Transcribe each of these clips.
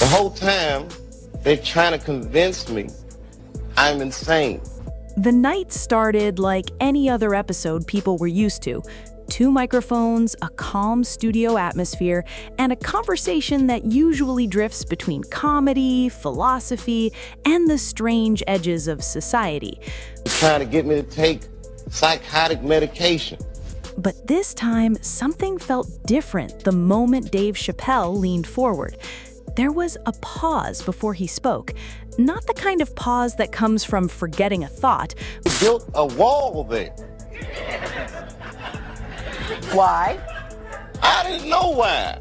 The whole time, they're trying to convince me I'm insane. The night started like any other episode people were used to. 2 microphones, a calm studio atmosphere, and a conversation that usually drifts between comedy, philosophy, and the strange edges of society. They're trying to get me to take psychotic medication. But this time, something felt different the moment Dave Chappelle leaned forward. There was a pause before he spoke. Not the kind of pause that comes from forgetting a thought. They built a wall there. Why? I didn't know why.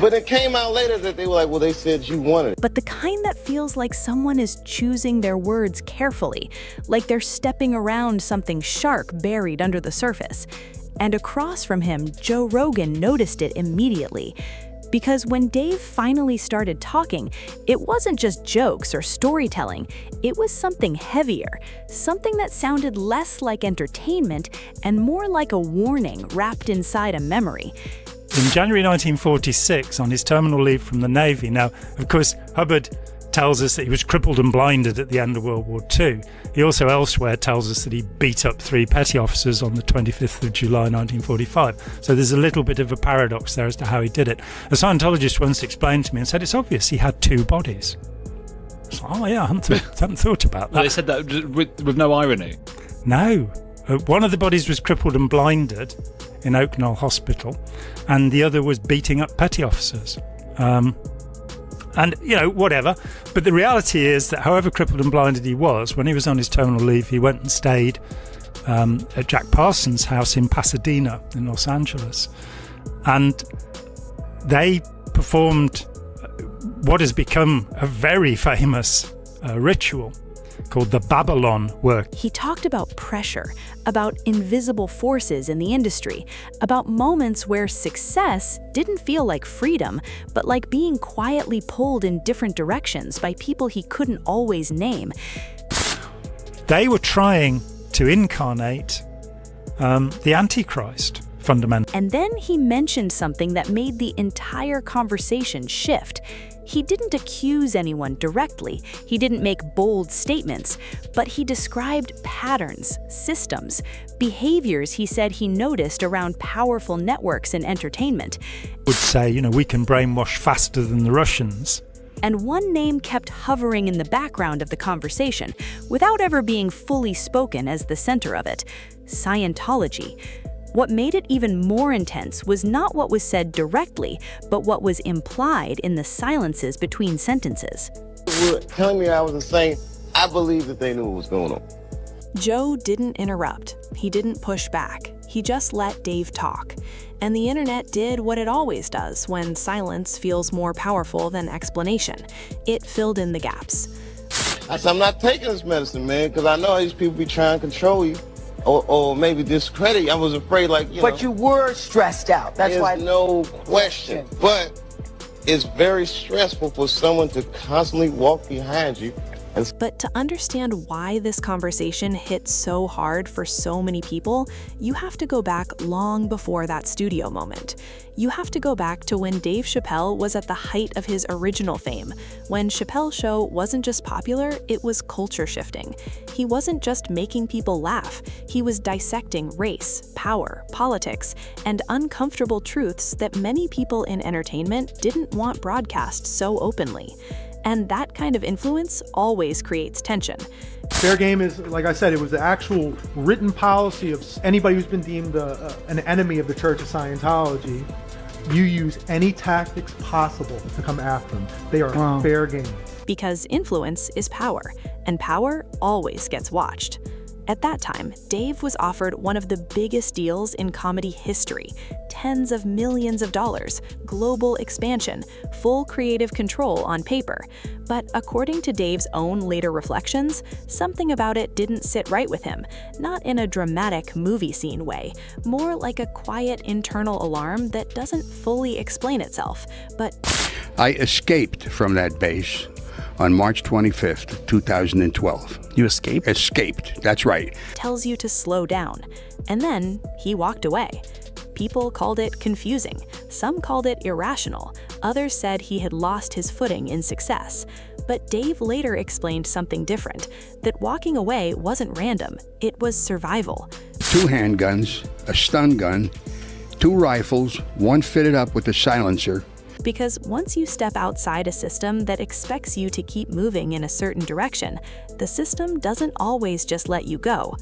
But it came out later that they were like, well, they said you wanted it. But the kind that feels like someone is choosing their words carefully, like they're stepping around something sharp buried under the surface. And across from him, Joe Rogan noticed it immediately. Because when Dave finally started talking, it wasn't just jokes or storytelling. It was something heavier, something that sounded less like entertainment and more like a warning wrapped inside a memory. In January 1946, on his terminal leave from the Navy, now, of course, Hubbard tells us that he was crippled and blinded at the end of World War II. He also elsewhere tells us that he beat up 3 petty officers on the 25th of July 1945. So there's a little bit of a paradox there as to how he did it. A Scientologist once explained to me and said it's obvious he had 2 bodies. I was like, oh yeah, I hadn't thought about that. Well, they said that with no irony. No. One of the bodies was crippled and blinded in Oaknall Hospital, and the other was beating up petty officers. And, whatever. But the reality is that however crippled and blinded he was, when he was on his terminal leave, he went and stayed at Jack Parsons' house in Pasadena in Los Angeles. And they performed what has become a very famous ritual called the Babylon work. He talked about pressure, about invisible forces in the industry, about moments where success didn't feel like freedom, but like being quietly pulled in different directions by people he couldn't always name. They were trying to incarnate the Antichrist, fundamentally. And then he mentioned something that made the entire conversation shift. He didn't accuse anyone directly, he didn't make bold statements, but he described patterns, systems, behaviors he said he noticed around powerful networks in entertainment. Would say, we can brainwash faster than the Russians. And one name kept hovering in the background of the conversation, without ever being fully spoken as the center of it: Scientology. What made it even more intense was not what was said directly, but what was implied in the silences between sentences. They were telling me I was insane. I believe that they knew what was going on. Joe didn't interrupt. He didn't push back. He just let Dave talk. And the internet did what it always does when silence feels more powerful than explanation. It filled in the gaps. I said, I'm not taking this medicine, man, because I know these people be trying to control you. Or maybe discredit you. I was afraid, But you were stressed out. That's why. There's no question. But it's very stressful for someone to constantly walk behind you. But to understand why this conversation hit so hard for so many people, you have to go back long before that studio moment. You have to go back to when Dave Chappelle was at the height of his original fame, when Chappelle's show wasn't just popular, it was culture shifting. He wasn't just making people laugh, he was dissecting race, power, politics, and uncomfortable truths that many people in entertainment didn't want broadcast so openly. And that kind of influence always creates tension. Fair game is, like I said, it was the actual written policy of anybody who's been deemed an enemy of the Church of Scientology. You use any tactics possible to come after them. They are fair game. Because influence is power, and power always gets watched. At that time, Dave was offered one of the biggest deals in comedy history: tens of millions of dollars, global expansion, full creative control on paper. But according to Dave's own later reflections, something about it didn't sit right with him, not in a dramatic movie scene way, more like a quiet internal alarm that doesn't fully explain itself, but... I escaped from that base on March 25th, 2012. You escaped? Escaped, that's right. Tells you to slow down. And then he walked away. People called it confusing. Some called it irrational. Others said he had lost his footing in success. But Dave later explained something different, that walking away wasn't random, it was survival. 2 handguns, a stun gun, 2 rifles, one fitted up with a silencer. Because once you step outside a system that expects you to keep moving in a certain direction, the system doesn't always just let you go.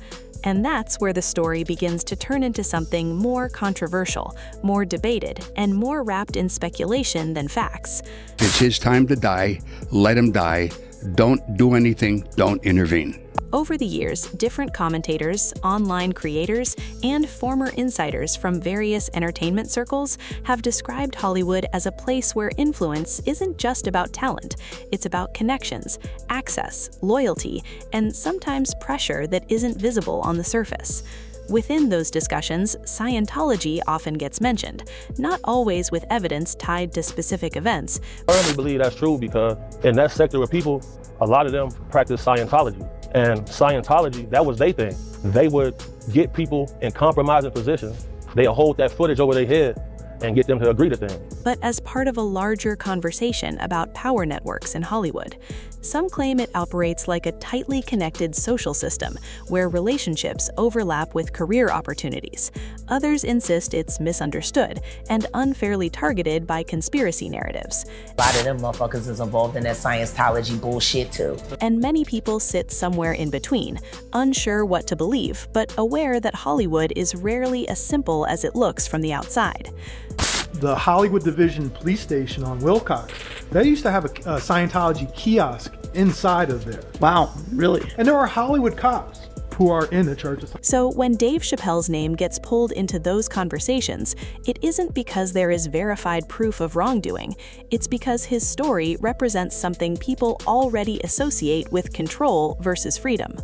And that's where the story begins to turn into something more controversial, more debated, and more wrapped in speculation than facts. It's his time to die. Let him die. Don't do anything. Don't intervene. Over the years, different commentators, online creators, and former insiders from various entertainment circles have described Hollywood as a place where influence isn't just about talent. It's about connections, access, loyalty, and sometimes pressure that isn't visible on the surface. Within those discussions, Scientology often gets mentioned, not always with evidence tied to specific events. I firmly believe that's true because in that sector of people, a lot of them practice Scientology. And Scientology, that was their thing. They would get people in compromising positions. They would hold that footage over their head and get them to agree to things. But as part of a larger conversation about power networks in Hollywood, some claim it operates like a tightly connected social system where relationships overlap with career opportunities. Others insist it's misunderstood and unfairly targeted by conspiracy narratives. A lot of them motherfuckers is involved in that Scientology bullshit too. And many people sit somewhere in between, unsure what to believe, but aware that Hollywood is rarely as simple as it looks from the outside. The Hollywood Division police station on Wilcox, they used to have a Scientology kiosk inside of there. Wow, really? And there are Hollywood cops who are in the Church of Scientology. So when Dave Chappelle's name gets pulled into those conversations, it isn't because there is verified proof of wrongdoing. It's because his story represents something people already associate with control versus freedom.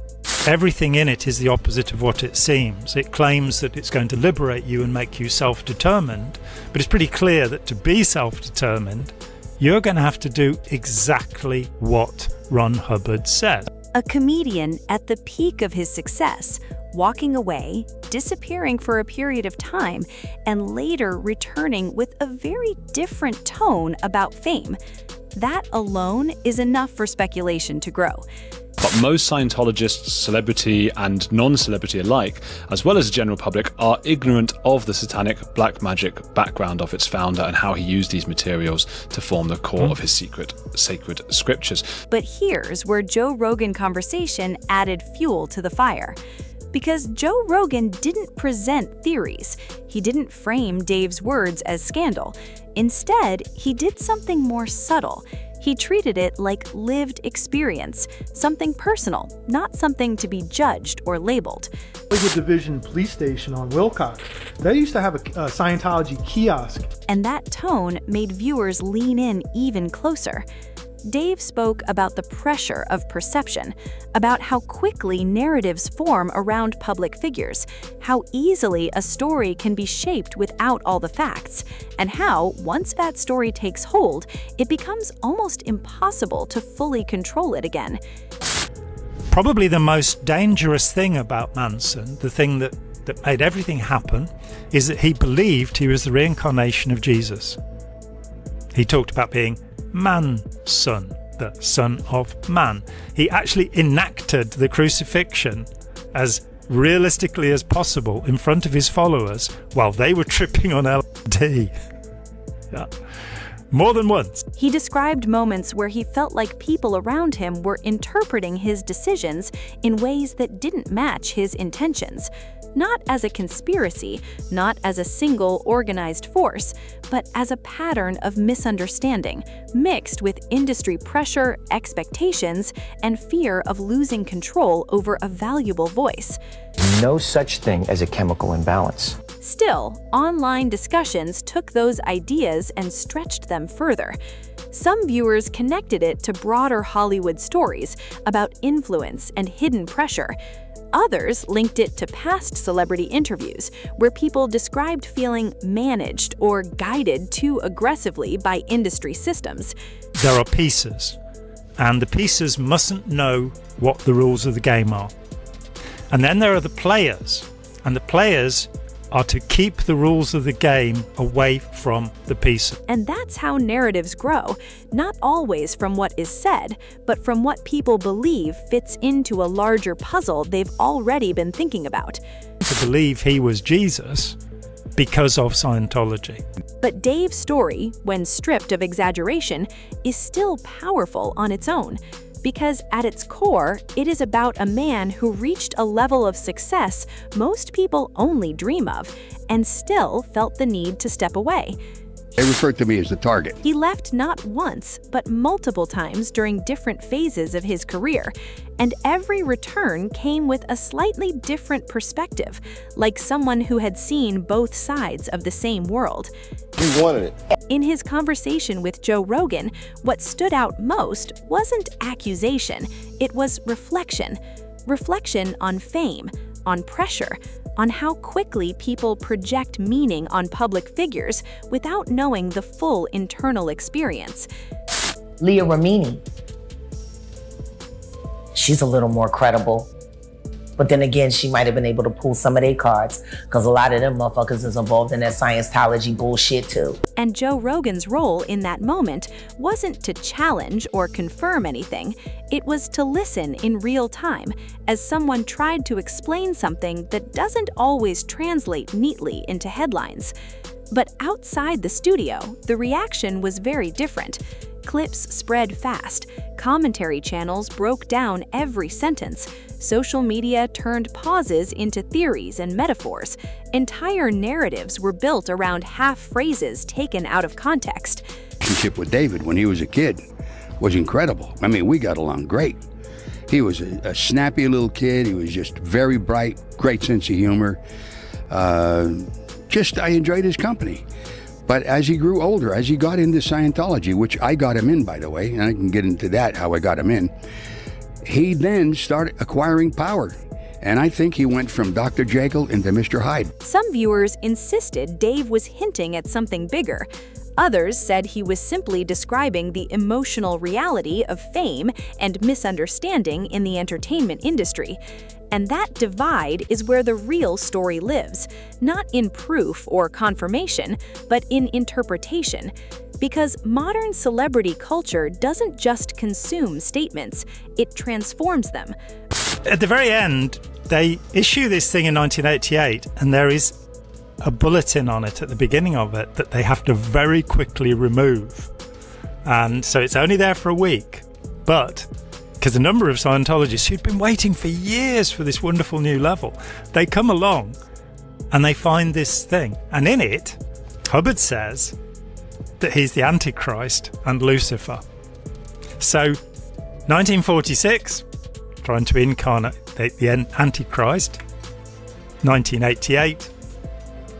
Everything in it is the opposite of what it seems. It claims that it's going to liberate you and make you self-determined, but it's pretty clear that to be self-determined, you're going to have to do exactly what Ron Hubbard said. A comedian at the peak of his success, walking away, disappearing for a period of time, and later returning with a very different tone about fame. That alone is enough for speculation to grow. But most Scientologists, celebrity and non-celebrity alike, as well as the general public, are ignorant of the satanic black magic background of its founder and how he used these materials to form the core of his sacred scriptures. But here's where Joe Rogan conversation added fuel to the fire. Because Joe Rogan didn't present theories. He didn't frame Dave's words as scandal. Instead, he did something more subtle. He treated it like lived experience, something personal, not something to be judged or labeled. Hollywood Division police station on Wilcox, they used to have a Scientology kiosk. And that tone made viewers lean in even closer. Dave spoke about the pressure of perception, about how quickly narratives form around public figures, how easily a story can be shaped without all the facts, and how, once that story takes hold, it becomes almost impossible to fully control it again. Probably the most dangerous thing about Manson, the thing that made everything happen, is that he believed he was the reincarnation of Jesus. He talked about being man-son, the son of man. He actually enacted the crucifixion as realistically as possible in front of his followers while they were tripping on LSD. Yeah. More than once. He described moments where he felt like people around him were interpreting his decisions in ways that didn't match his intentions. Not as a conspiracy, not as a single organized force, but as a pattern of misunderstanding, mixed with industry pressure, expectations, and fear of losing control over a valuable voice. No such thing as a chemical imbalance. Still, online discussions took those ideas and stretched them further. Some viewers connected it to broader Hollywood stories about influence and hidden pressure. Others linked it to past celebrity interviews, where people described feeling managed or guided too aggressively by industry systems. There are pieces, and the pieces mustn't know what the rules of the game are. And then there are the players, and the players are to keep the rules of the game away from the pieces. And that's how narratives grow, not always from what is said, but from what people believe fits into a larger puzzle they've already been thinking about. To believe he was Jesus because of Scientology. But Dave's story, when stripped of exaggeration, is still powerful on its own. Because at its core, it is about a man who reached a level of success most people only dream of, and still felt the need to step away. They referred to me as the target. He left not once, but multiple times during different phases of his career, and every return came with a slightly different perspective, like someone who had seen both sides of the same world. He wanted it. In his conversation with Joe Rogan, what stood out most wasn't accusation, it was reflection. Reflection on fame, on pressure, on how quickly people project meaning on public figures without knowing the full internal experience. Leah Remini. She's a little more credible. But then again, she might have been able to pull some of their cards, because a lot of them motherfuckers is involved in that Scientology bullshit too. And Joe Rogan's role in that moment wasn't to challenge or confirm anything. It was to listen in real time as someone tried to explain something that doesn't always translate neatly into headlines. But outside the studio, the reaction was very different. Clips spread fast, commentary channels broke down every sentence, social media turned pauses into theories and metaphors, entire narratives were built around half phrases taken out of context. Relationship with David when he was a kid was incredible. I mean, we got along great. He was a snappy little kid. He was just very bright, great sense of humor. I enjoyed his company. But as he grew older, as he got into Scientology, which I got him in, by the way, and I can get into that, how I got him in, he then started acquiring power. And I think he went from Dr. Jekyll into Mr. Hyde. Some viewers insisted Dave was hinting at something bigger. Others said he was simply describing the emotional reality of fame and misunderstanding in the entertainment industry. And that divide is where the real story lives, not in proof or confirmation, but in interpretation. Because modern celebrity culture doesn't just consume statements, it transforms them. At the very end, they issue this thing in 1988, and there is a bulletin on it at the beginning of it that they have to very quickly remove. And so it's only there for a week. But because a number of Scientologists who'd been waiting for years for this wonderful new level, they come along and they find this thing. And in it, Hubbard says that he's the Antichrist and Lucifer. So 1946, trying to incarnate the Antichrist. 1988,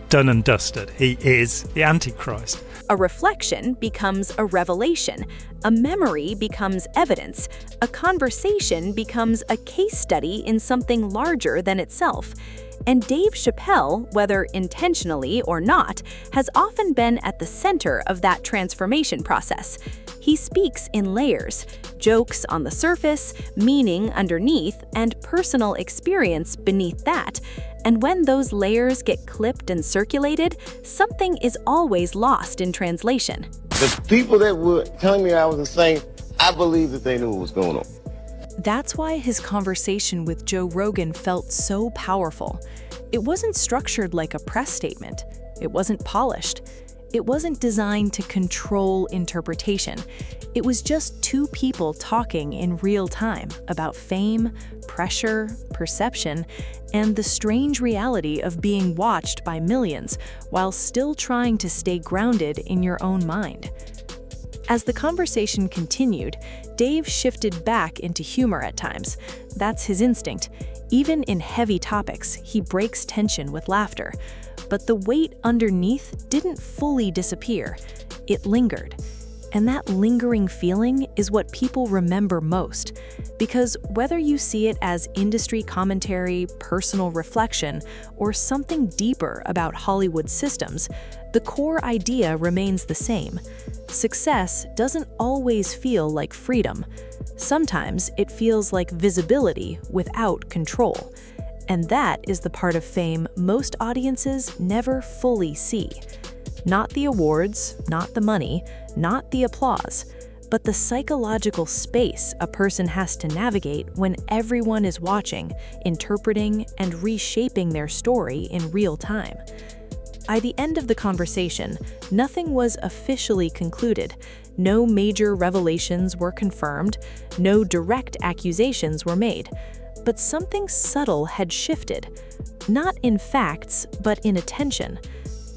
done and dusted. He is the Antichrist. A reflection becomes a revelation. A memory becomes evidence. A conversation becomes a case study in something larger than itself. And Dave Chappelle, whether intentionally or not, has often been at the center of that transformation process. He speaks in layers, jokes on the surface, meaning underneath, and personal experience beneath that. And when those layers get clipped and circulated, something is always lost in translation. The people that were telling me I was insane, I believe that they knew what was going on. That's why his conversation with Joe Rogan felt so powerful. It wasn't structured like a press statement. It wasn't polished. It wasn't designed to control interpretation. It was just two people talking in real time about fame, pressure, perception, and the strange reality of being watched by millions while still trying to stay grounded in your own mind. As the conversation continued, Dave shifted back into humor at times. That's his instinct. Even in heavy topics, he breaks tension with laughter. But the weight underneath didn't fully disappear. It lingered. And that lingering feeling is what people remember most. Because whether you see it as industry commentary, personal reflection, or something deeper about Hollywood systems, the core idea remains the same. Success doesn't always feel like freedom. Sometimes it feels like visibility without control. And that is the part of fame most audiences never fully see. Not the awards, not the money, not the applause, but the psychological space a person has to navigate when everyone is watching, interpreting, and reshaping their story in real time. By the end of the conversation, nothing was officially concluded. No major revelations were confirmed, no direct accusations were made. But something subtle had shifted, not in facts, but in attention.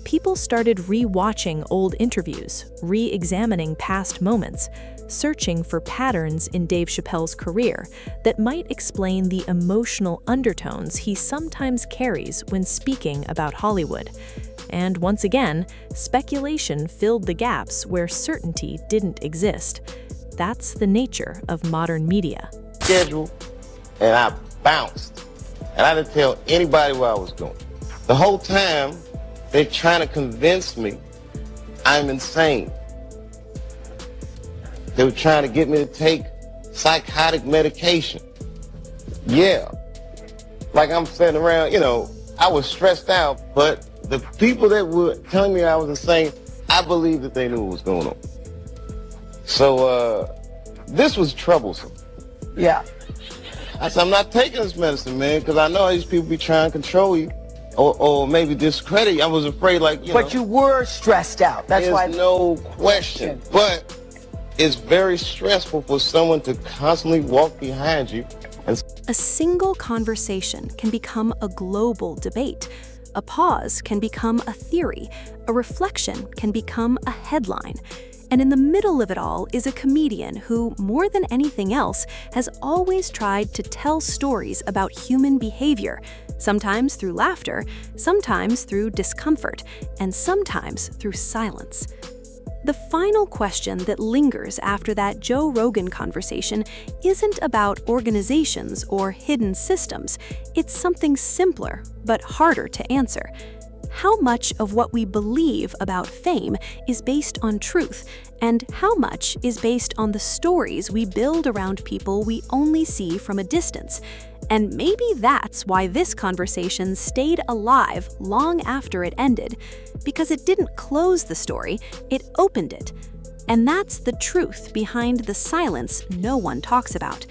People started re-watching old interviews, re-examining past moments, searching for patterns in Dave Chappelle's career that might explain the emotional undertones he sometimes carries when speaking about Hollywood. And once again, speculation filled the gaps where certainty didn't exist. That's the nature of modern media. Schedule, and I bounced. And I didn't tell anybody where I was going. The whole time, they're trying to convince me I'm insane. They were trying to get me to take psychotic medication. Yeah. Like I'm sitting around, I was stressed out, but the people that were telling me I was insane, I believe that they knew what was going on. So, this was troublesome. Yeah. I said, I'm not taking this medicine, man, because I know these people be trying to control you or maybe discredit you. I was afraid, But you were stressed out. That's why. There's no question. But it's very stressful for someone to constantly walk behind you. A single conversation can become a global debate. A pause can become a theory. A reflection can become a headline. And in the middle of it all is a comedian who, more than anything else, has always tried to tell stories about human behavior, sometimes through laughter, sometimes through discomfort, and sometimes through silence. The final question that lingers after that Joe Rogan conversation isn't about organizations or hidden systems. It's something simpler, but harder to answer. How much of what we believe about fame is based on truth, and how much is based on the stories we build around people we only see from a distance? And maybe that's why this conversation stayed alive long after it ended, because it didn't close the story, it opened it. And that's the truth behind the silence no one talks about.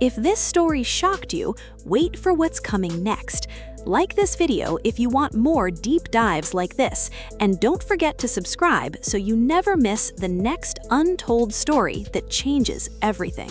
If this story shocked you, wait for what's coming next. Like this video if you want more deep dives like this, and don't forget to subscribe so you never miss the next untold story that changes everything.